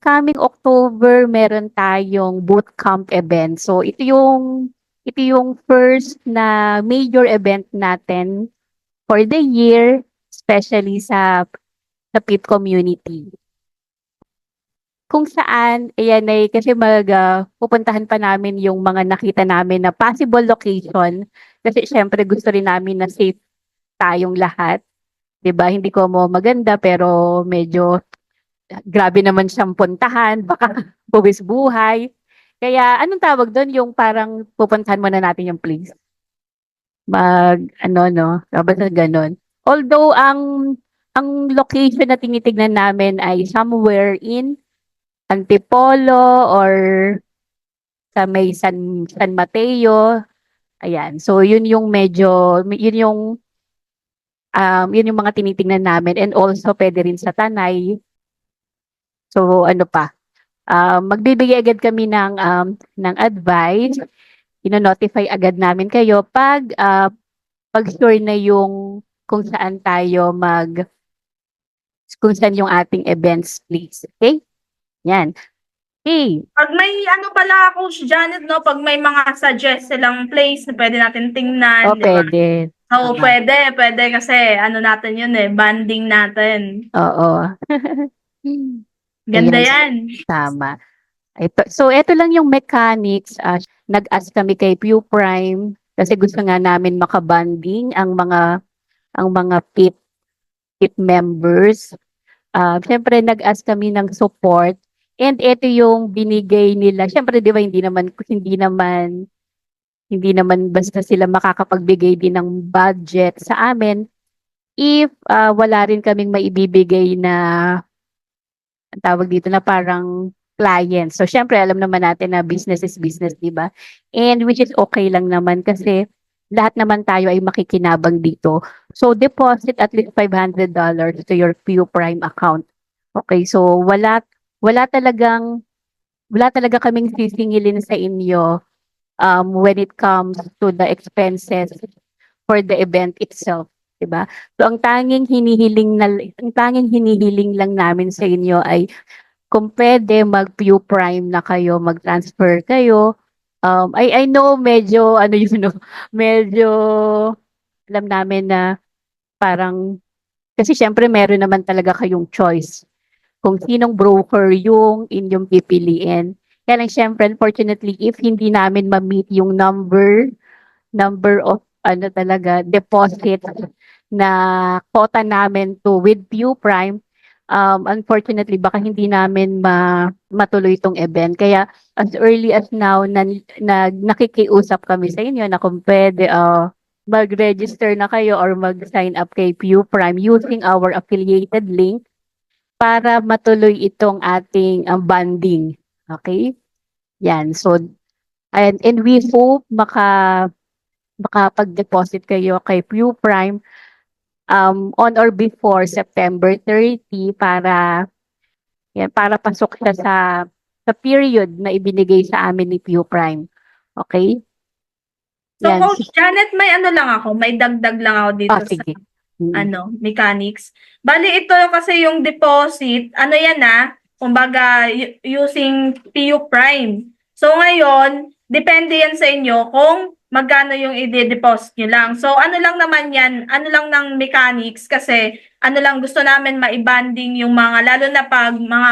coming October meron tayong bootcamp event. So ito yung first na major event natin for the year, especially sa PIP community. Kung saan, ayan ay kasi pupuntahan pa namin yung mga nakita namin na possible location. Kasi syempre gusto rin namin na safe tayong lahat. 'Di ba? Hindi ko mo maganda pero medyo grabe naman siyang puntahan, baka buwis buhay. Kaya anong tawag do'n, yung parang pupuntahan muna natin yung place, mag-ano 'no, basta gano'n. Although ang location na tinitignan namin ay somewhere in Antipolo or sa may San Mateo, ayan. So yun yung medyo yun yung mga tinitingnan namin, and also puwede rin sa Tanay. So ano pa, magbibigay agad kami ng advice, ino-notify agad namin kayo 'pag sure na yung kung saan yung ating events place, okay? 'Yan, okey. Pag may ano pala, Coach Janet 'no, pag may mga suggest silang place na puwede natin tingnan, 'di ba? Puwede, Oo, tama, puwede kasi ano natin 'yun, bonding natin. oo. Ganda Ayan, 'yan. tama. Eto lang yung mechanics, nag-ask kami kay Pew Prime kasi gusto nga namin maka-bonding ang mga PIP members. Siyempre nag-ask kami ng support, and eto yung binigay nila. Siyempre 'di ba hindi naman basta sila makakapagbigay din ng budget sa amin if, wala rin kaming maibibigay na, ang tawag dito, na parang client. So siyempre alam naman natin na business is business, 'di ba? And which is okay lang naman kasi lahat naman tayo ay makikinabang dito. So deposit at least $500 to your Pew Prime account. Okay, so wala talagang wala talaga kaming sisingilin sa inyo, when it comes to the expenses for the event itself, 'di ba? So ang tanging hinihiling lang namin sa inyo ay kung puwede mag-Pew Prime na kayo, mag-transfer kayo. I know medyo ano yun 'no, medyo alam namin na parang kasi siyempre meron naman talaga kayong choice kung sinong broker yung inyong pipiliin. Kaya lang siyempre unfortunately if hindi namin ma-meet yung number of ano talaga deposit na quota namin with Pew Prime, unfortunately baka hindi namin matuloy 'tong event. Kaya as early as now nakikiusap kami sa inyo na kung puwede, mag-register na kayo or mag-sign up kay Pew Prime using our affiliated link para matuloy itong ating, bonding, okay? 'Yan, so and we hope makapag-deposit kayo kay Pew Prime, on or before September 30 para pasok siya sa period na ibinigay sa amin ni Pew Prime, okay? So, 'Yan, Coach Janet, may ano lang ako, may dagdag lang ako dito sa sige. Mm. mechanics. Bale ito kasi yung deposit, ano yan kumbaga using PU Prime. So ngayon, depende yan sa inyo kung magkano yung i-deposit nyo lang. So ano lang naman yan, ano lang ng mechanics kasi ano lang gusto namin maibanding yung mga, lalo na pag mga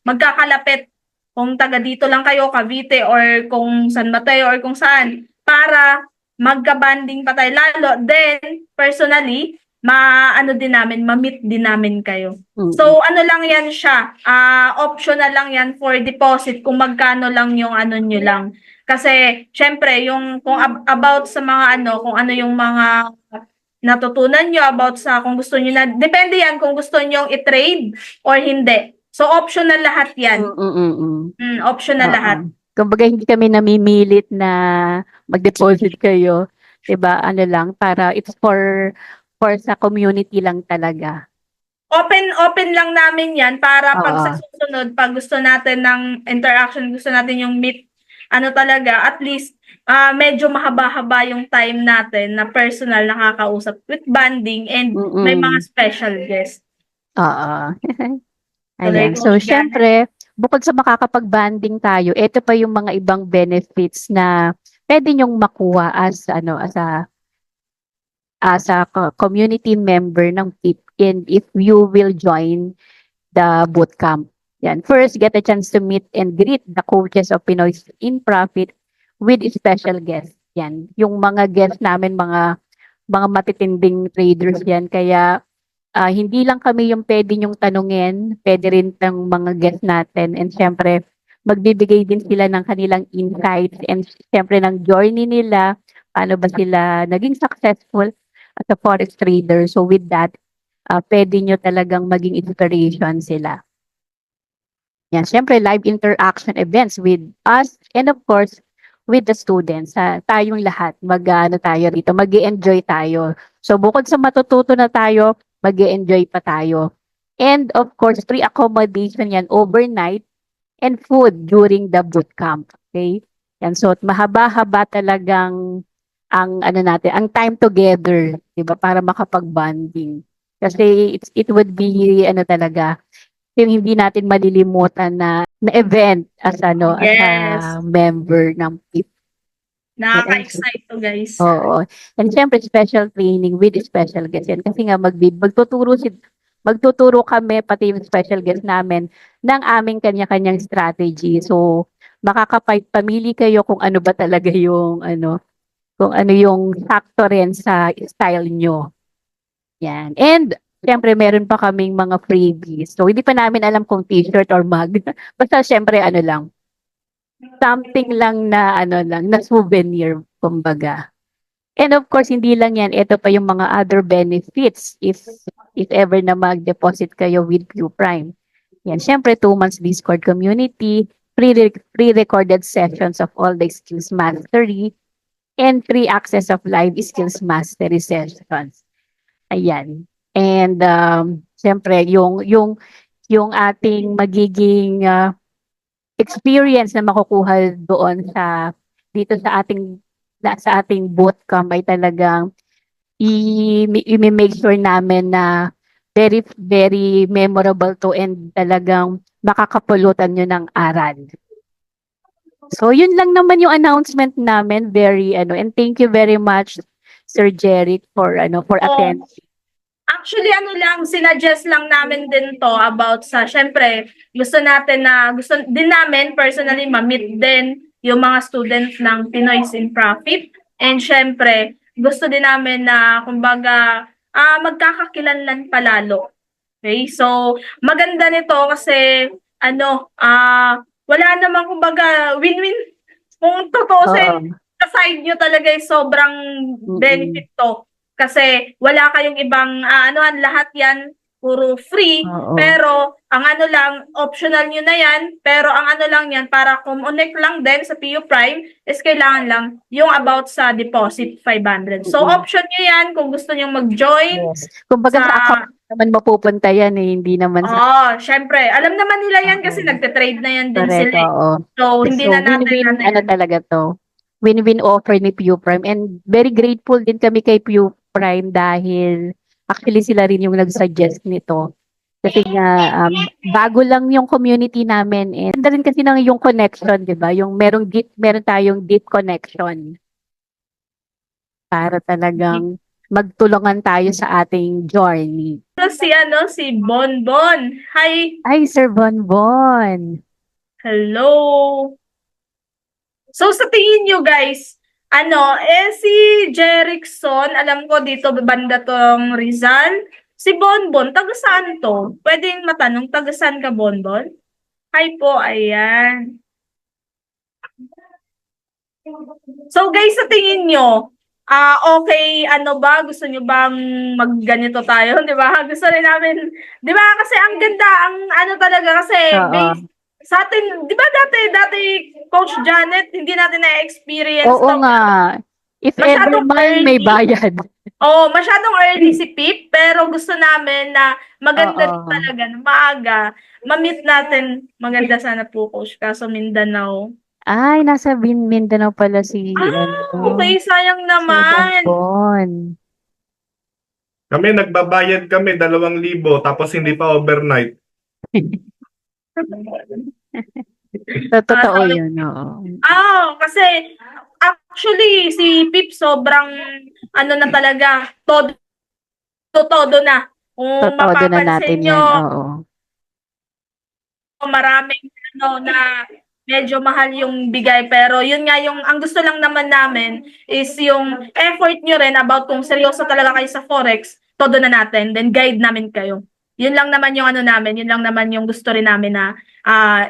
magkakalapit, kung taga dito lang kayo, Cavite or kung San Mateo or kung saan, para magka-bonding pa tayo lalo. Then, personally, ma-ano din namin, ma-meet din namin kayo. Mm. So, ano lang yan siya, optional lang yan for deposit kung magkano lang yung ano nyo lang. Kasi, syempre, yung kung about sa mga ano, kung ano yung mga natutunan nyo about sa kung gusto nyo na, depende yan kung gusto nyo i-trade or hindi. So, optional lahat yan. Optional lahat. Oo. Kumbaga hindi kami namimilit na mag-deposit kayo, 'di ba? Ano lang, para it's for sa community lang talaga. Open lang namin 'yan para pag sa Oo. susunod, pag gusto natin ng interaction, gusto natin yung meet, ano talaga, at least, medyo mahaba-haba yung time natin na personal nakakausap with bonding and may mga Mm. special guest. Oo. Tuloy, Ayan. So Coach Janet. siyempre bukod sa makakapag-bonding tayo, eto pa yung mga ibang benefits na puwede niyong makuha as ano, as a community member ng PIP and if you will join the bootcamp. Yan. First, get a chance to meet and greet the coaches of Pinoy in Profit with special guests. Yan. Yung mga guests namin, mga matitinding traders yan. Kaya hindi lang kami yung pwede nyong tanungin, pwede rin ng mga guests natin. And syempre, magbibigay din sila ng kanilang insights and syempre ng journey nila, paano ba sila naging successful as a forex trader. So with that, pwede nyo talagang maging inspiration sila. Yan, syempre live interaction events with us and of course with the students. Tayong lahat mag-ano tayo rito, mag-enjoy tayo. So bukod sa matututo na tayo, mag-enjoy pa tayo. And of course, free accommodation yan overnight and food during the bootcamp. Okay? Yan, so mahaba-haba talagang ang ano natin, ang time together, 'di ba, para makapag-bonding. Kasi it would be ano talaga, yung hindi natin malilimutan na event as ano, as a Yes. member ng PIP. Nakaka-excite to, guys. Oo. And siyempre special training with special guests yan. Kasi nga magtuturo kami pati yung special guest namin ng aming kanya-kanyang strategy. So makakapamili kayo kung ano ba talaga yung ano, kung ano yung sakto rin sa style nyo. Yan. And siyempre meron pa kaming mga freebies. So hindi pa namin alam kung t-shirt or mug. Basta siyempre ano lang, something lang na ano lang, na souvenir kumbaga. And of course, hindi lang yan, ito pa yung mga other benefits if ever na mag-deposit kayo with Q Prime. Yan, syempre 2 months Discord community, pre-recorded sessions of all the skills mastery, and free access of live skills mastery sessions. Ayan. And siyempre yung ating magiging experience na makukuha doon dito sa ating bootcamp ay talagang i-make sure namin na very very memorable to and talagang makakapulutan nyo ng aral. So yun lang naman yung announcement namin, very ano, and thank you very much Sir Jeric for attending. Actually, ano lang, sinuggest lang namin din to about sa, syempre, gusto din namin personally ma-meet din yung mga students ng Pinoy in Profit. And syempre, gusto din namin na, kumbaga, magkakakilanlan palalo. Okay? So, maganda nito kasi, wala namang, kumbaga, win-win. Kung tutuusin, sa side nyo talaga yung sobrang benefit to. Kasi wala kayong ibang lahat yan puro free, Oo. pero ang ano lang, optional nyo na yan, pero ang ano lang yan, para connect lang din sa PU Prime, is kailangan lang yung about sa deposit 500. So, option nyo yan kung gusto nyo mag-join. Yes. Kumbaga sa account naman mapupunta yan hindi naman sa Syempre, alam naman nila yan kasi nagte-trade na yan din correct, sila. oo. So, hindi na natin win-win talaga to. Win-win offer ni PU Prime and very grateful din kami kay PU Prime dahil actually sila rin yung nag-suggest nito. Kasi nga bago lang yung community namin and ganda rin kasi ng yung connection, 'di ba? Yung meron tayong deep connection. Para talagang magtulungan tayo sa ating journey. Si Bonbon. Hi. Ay, Sir Bonbon. Hello. So, sa tingin nyo guys, si Jerickson, alam ko dito banda tong Rizal. Si Bonbon, taga saan to? Pwedeng matanong, taga saan ka, Bonbon? Hi po, ayan. So guys, sa tingin nyo, okay, gusto nyo bang magganito tayo, di ba? Gusto rin namin, di ba? Kasi ang ganda, talaga, kasi based sa atin, di ba dati, Coach Janet, hindi natin na-experience Oo nga. If ever man, may bayad. Masyadong early si Pip, pero gusto namin na maganda din talaga, na maaga, ma-meet natin, maganda sana po, Coach, kaso Mindanao. Ay, nasa Mindanao pala si Okay, sayang naman. Bonbon. Kami, nagbabayad kami 2,000 tapos hindi pa overnight. So, totoo Sorry. yun, oo. Kasi actually si Pip sobrang ano na talaga, todo todo na. Kung Totodo na natin mapapansin nyo, yan, oo. maraming ano na medyo mahal yung bigay pero yun nga yung ang gusto lang naman namin is yung effort nyo rin about kung seryoso talaga kayo sa forex, todo na natin, then guide namin kayo. Yun lang naman yung ano namin, yun lang naman yung gusto rin namin na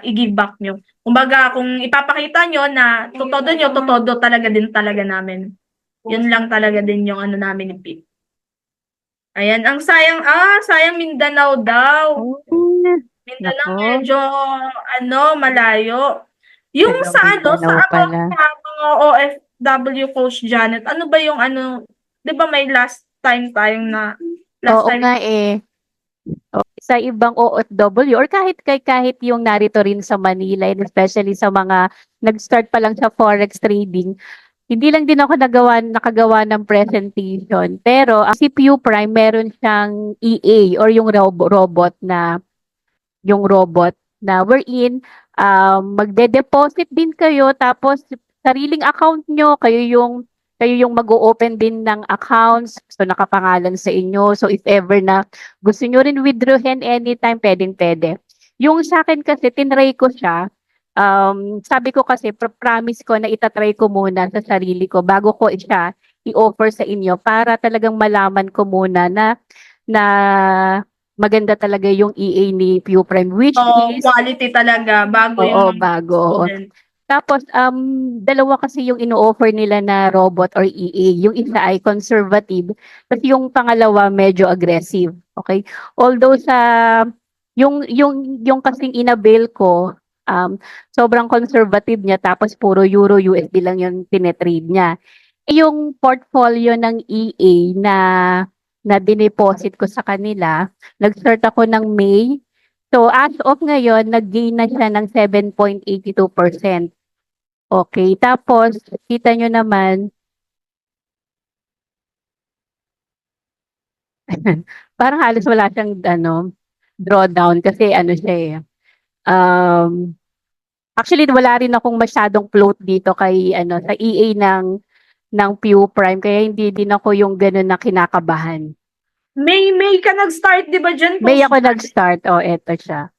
i-give back nyo. Kumbaga kung ipapakita nyo na totodo talaga din talaga namin. Yun lang talaga din yung ano namin ni Pete. Ayan, ang sayang Mindanao daw. Mindanao Nako, medyo ano, malayo. Yung taga sa ano, sa Mindanao about pala. sa mga OFW Coach Janet, ano ba yung ano, 'di ba may last Oo time nga eh. Sa ibang OFW or kahit yung narito rin sa Manila and especially sa mga nag-start pa lang sa forex trading, hindi lang din ako nakagawa ng presentation. Pero ang CPU Prime, meron siyang EA or yung robot na wherein magde-deposit din kayo tapos sariling account nyo, kayo yung mag-o-open din ng accounts, so nakapangalan sa inyo. So if ever na gusto nyo rin withdrawin anytime, pwedeng-pwede. Yung sa akin kasi, tinry ko siya. Sabi ko kasi, promise ko na itatry ko muna sa sarili ko bago ko siya i-offer sa inyo para talagang malaman ko muna na maganda talaga yung EA ni PuPrime, which is, quality talaga bago yung oo, mga bago. Oo. student. Tapos, dalawa kasi yung ino-offer nila na robot or EA. Yung isa ay conservative, tapos yung pangalawa medyo aggressive. Okay? Although yung kasing inabil ko, sobrang conservative niya, tapos puro Euro USD lang yung tinetrade niya. Yung portfolio ng EA na dineposit ko sa kanila, nag-start ako ng May. So as of ngayon, nag-gain na siya ng 7.82%. Okay, tapos kita nyo naman, parang halos wala siyang drawdown kasi ano siya eh. Um, Actually wala rin akong masyadong float dito kay sa EA ng Pew Prime, kaya hindi din ako yung gano'n na kinakabahan. May ka nag-start 'di ba diyan, May Coach ako Janet? nag-start, eto siya.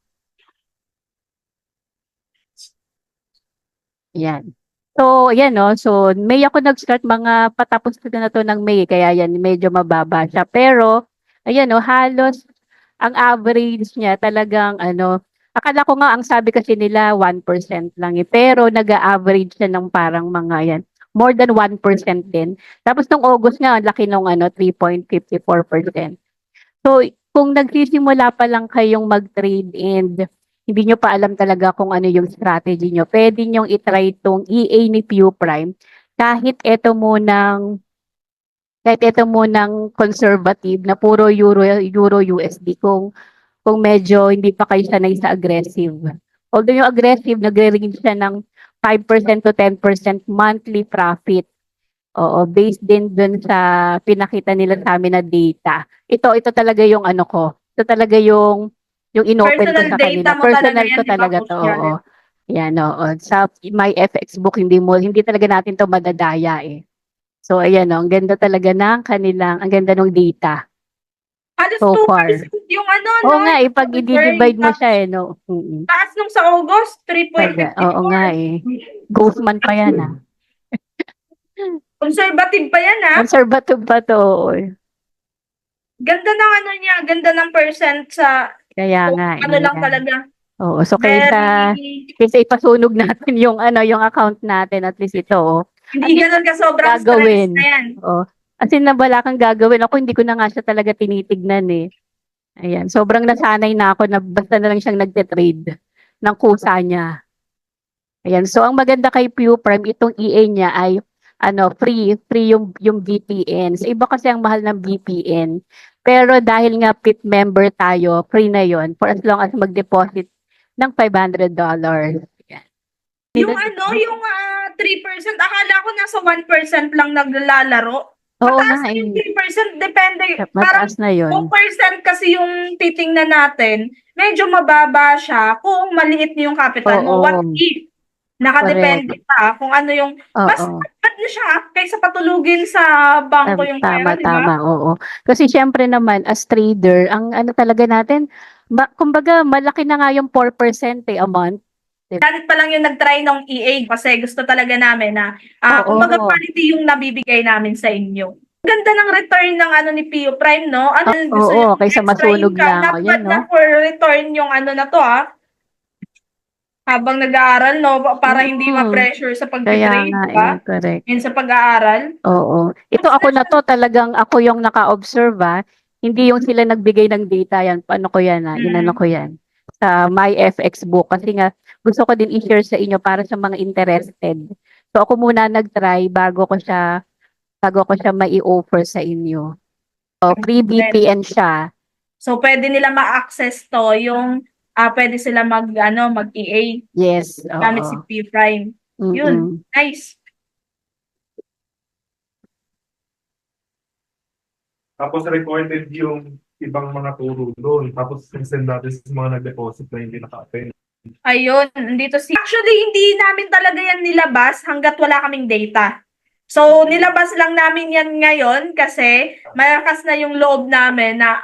Yan. So, yan, no? So, May ako nag-start, mga patapos ko na to ng May, kaya yan, medyo mababa siya. Pero, ayan, no, halos ang average niya talagang, akala ko nga, ang sabi kasi nila, 1% lang eh. Pero, nag-a-average siya ng parang mga yan, more than 1% din. Tapos, nung August nga, ang laki nung 3.54%. So, kung nagsisimula pa lang kayong mag-trade and hindi nyo pa alam talaga kung ano yung strategy nyo, pwede nyong itry itong EA ni Pew Prime. Kahit ito munang conservative na puro Euro USD, kung medyo hindi pa kayo sanay sa aggressive. Although yung aggressive, nagre-range siya ng 5% to 10% monthly profit. Oo, based din dun sa pinakita nila sa amin na data. Ito talaga yung ano ko. Ito talaga yung inopen ko Personal sa data kanila. mo talaga Personal yan, ko 'di ba, talaga Coach 'to, oo. Janet? Yan, oo. Sa my FX book, hindi talaga natin 'to madadaya eh. So ayan, ang ganda talaga ang ganda ng data Halos so far. 2% yung ano Oo 'no, nga eh, yung pag return i-divide mo siya tapos eh, no. taas nung sa August, Oo nga 3.54. eh. Ghostman pa yan ah. Conservative pa yan, Conservative pa 'to, oo. Ganda ng ano niya, ganda ng percent sa Kaya kung nga ano eh. lang Yan. talaga. Oo, so kaysa Very, kaysa ipasunog natin yung account natin, at least ito, as hindi in ganun ka sobrang stress na gagawin. yan. Oo. As in na wala kang gagawin. Ako hindi ko na nga siya talaga tinitignan eh. Ayan, sobrang nasanay na ako na basta na lang siyang nagte-trade ng kusa niya. Ayan, so ang maganda kay Pew Prime, itong EA niya ay free yung VPN. Sa iba kasi ang mahal ng VPN. Pero dahil nga PIP member tayo, free na yon for as long as mag-deposit ng $500. Yan. Yung ano, yung 3%, akala ko nasa 1% lang naglalaro. Oo Mataas nga na yung eh. 3%, depende. Parang Mataas na yun. 2% kasi yung titingnan natin, medyo mababa siya kung maliit yung capital mo. What Oo, if? correct. Nakadepende pa kung ano yung, mas Oo. tapat na siya kaysa patulugin sa bangko yung pera, Tama, di ba? tama, oo. Kasi siyempre naman as trader, ang ano talaga natin, kumbaga malaki na nga yung 4% a month. Ganit pa lang yung nag-try ng EA kasi gusto talaga namin na, kumbaga Oo. quality yung nabibigay namin sa inyo. Ganda ng return ng ano ni Pio Prime, no? Ano yung gusto Oo, yung kaysa extra masunog income? lang. Not O yan, bad no? na for return yung ano na to, habang nag-aaral, no? Para hindi Mm, ma-pressure sa kaya pagtitrade, nga di eh, ba? correct. Yun sa pag-aaral. Oo. Ito Mas ako na na siya. to, talagang ako yung naka-observe Hindi yung sila nagbigay ng data yan. Paano ko yan Inano Mm. ko yan. Sa MyFX book. Kasi nga, gusto ko din i-share sa inyo para sa mga interested. So ako muna nag-try bago ko siya mai-offer sa inyo. So, free VPN siya. So, pwede nila ma-access to yung pwede sila mag-EA Yes, gamit si oo. P Prime. Yun, Mm. nice. Tapos recorded yung ibang mga turo doon. Tapos send natin sa mga nag-deposit na hindi naka-attend. Ayun, dito actually, hindi namin talaga yan nilabas hanggat wala kaming data. So, nilabas lang namin yan ngayon kasi malakas na yung loob namin na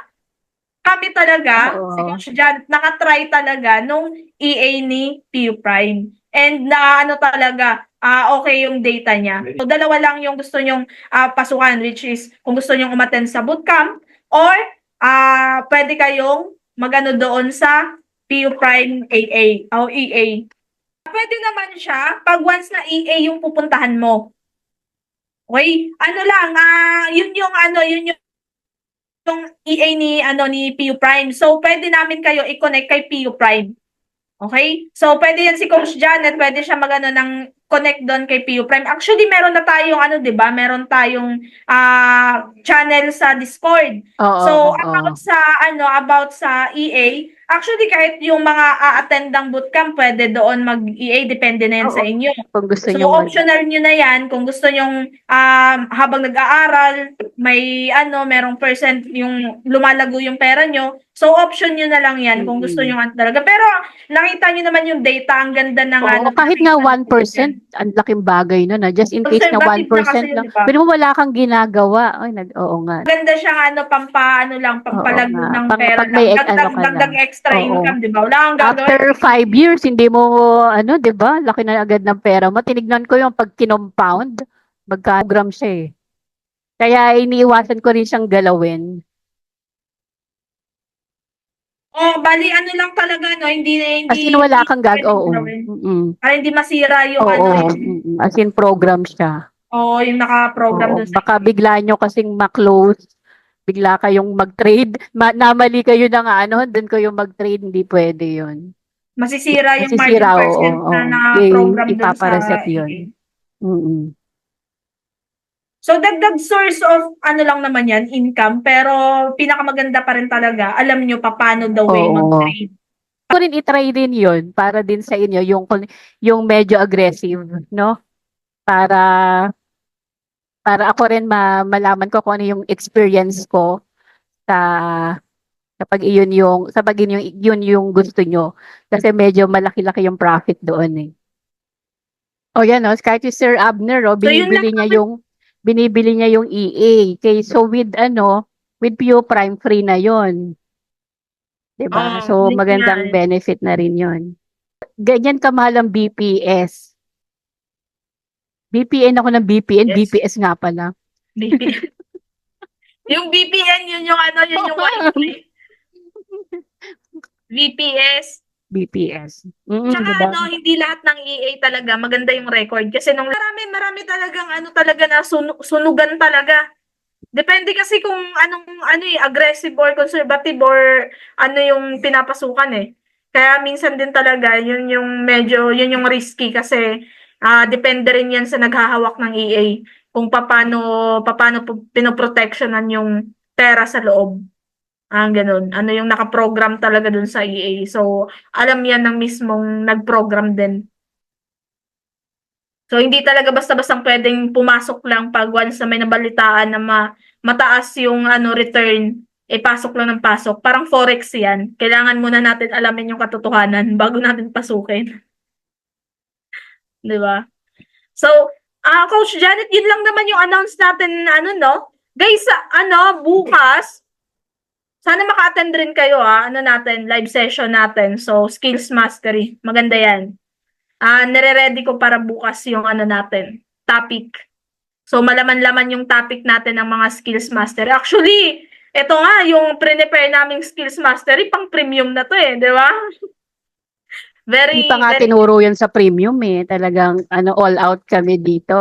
kami talaga, si Oo. Coach Jan, nakatry talaga nung EA ni PU Prime. And na ano talaga, okay yung data niya. So, dalawa lang yung gusto nyong pasukan, which is kung gusto nyong umattend sa bootcamp or pwede kayong magano doon sa PU Prime AA o EA. Pwede naman siya pag once na EA yung pupuntahan mo. Okay? Ano lang, yun yung EA ni PU Prime. So, pwede namin kayo i-connect kay PU Prime. Okay? So, pwede yan si Coach Janet, pwede siya magano ng connect doon kay PU Prime. Actually, meron na tayong 'di ba? Meron tayong channel sa Discord. Oo, So, oo. about sa EA, actually kahit yung mga a-attend-ang bootcamp pwede doon mag-EA, depende na yan Oo. sa inyo. Kung gusto So, niyo optional nyo na yan kung gusto nyong habang nag-aaral, may merong percent yung lumalago yung pera nyo. So, option nyo na lang yan kung gusto nyo talaga. Pero, nakita nyo naman yung data, ang ganda na nga Oo, nung kahit nga nakita natin yan. 1%, ang laking bagay nun Just in case na Conservative na kasi 1% yun, lang. di ba? Pero wala kang ginagawa. Ay, oo nga. Maganda siyang Oo pampalago nga. ng pera Pag may lang. ano ka lang. Dagdag extra Oo. income, di ba? Wala kang gagawin. After 5 years, hindi mo, 'di ba? Laki na agad ng pera mo. Tinignan ko yung pag kinompound, magka-gram siya eh. Kaya iniiwasan ko rin siyang galawin. Bali lang talaga, no? Hindi, As in, hindi, wala hindi kang pwedeng oo. gawin. Mm. Para hindi masira yung Oo. yung, As in, program siya. yung naka-program Oo. dun sa Baka bigla nyo kasing ma-close, bigla kayong mag-trade, namali kayo ng doon kayo mag-trade, hindi pwede yun. masisira yung margin Masisira, oo. percent na Oo. na-program dun sa Ipapareset yun. EA. Mm. So, dagdag source of lang naman yan, income, pero pinakamaganda pa rin talaga, alam nyo pa paano the way Oo. mag-trade. Ko rin i-try din yun para din sa inyo yung medyo aggressive, no? Para ako rin malaman ko kung ano yung experience ko sa yun yung gusto nyo. Kasi medyo malaki-laki yung profit doon eh. O yan no, kahit si Sir Abner, So, yun lang naman. binibili niya yung EA. Okay, so with Pio Prime free na yon, 'di ba? So Link nga magandang eh. benefit na rin yon. Ganyan kamahal ang BPS. BPN ako ng BPN, Yes. BPS nga pala. Yung VPN, yun yung wifi. VPS. BPS. Tsaka Diba? hindi lahat ng EA talaga maganda yung record. Kasi marami talagang talaga na sunugan talaga. Depende kasi kung anong aggressive or conservative or yung pinapasukan eh. Kaya minsan din talaga yun yung risky kasi depende rin yan sa naghahawak ng EA kung paano pinoprotectionan yung pera sa loob. Ganun. Ano yung nakaprogram talaga dun sa EA. So, alam yan ng mismong nag-program din. So, hindi talaga basta-bastang pwedeng pumasok lang pag once na may nabalitaan na mataas yung return, pasok lang ng pasok. Parang forex yan. Kailangan muna natin alamin yung katotohanan bago natin pasukin. Di ba? So, Coach Janet, yun lang naman yung announce natin, no? Guys, bukas, sana maka-attend rin kayo, natin, live session natin. So, skills mastery. Maganda yan. Nire-ready ko para bukas yung natin, topic. So, malaman-laman yung topic natin ng mga skills mastery. Actually, ito nga, yung prepare naming skills mastery, pang premium na to di ba? Hindi pa nga tinuro yun sa premium Talagang all out kami dito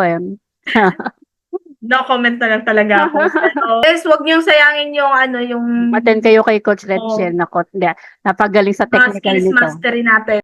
No comment na lang talaga ako. Pero, guys, wag niyong sayangin yung yung Attend kayo kay Coach Letchen. Napagaling sa mga technical skills nito. mastery natin.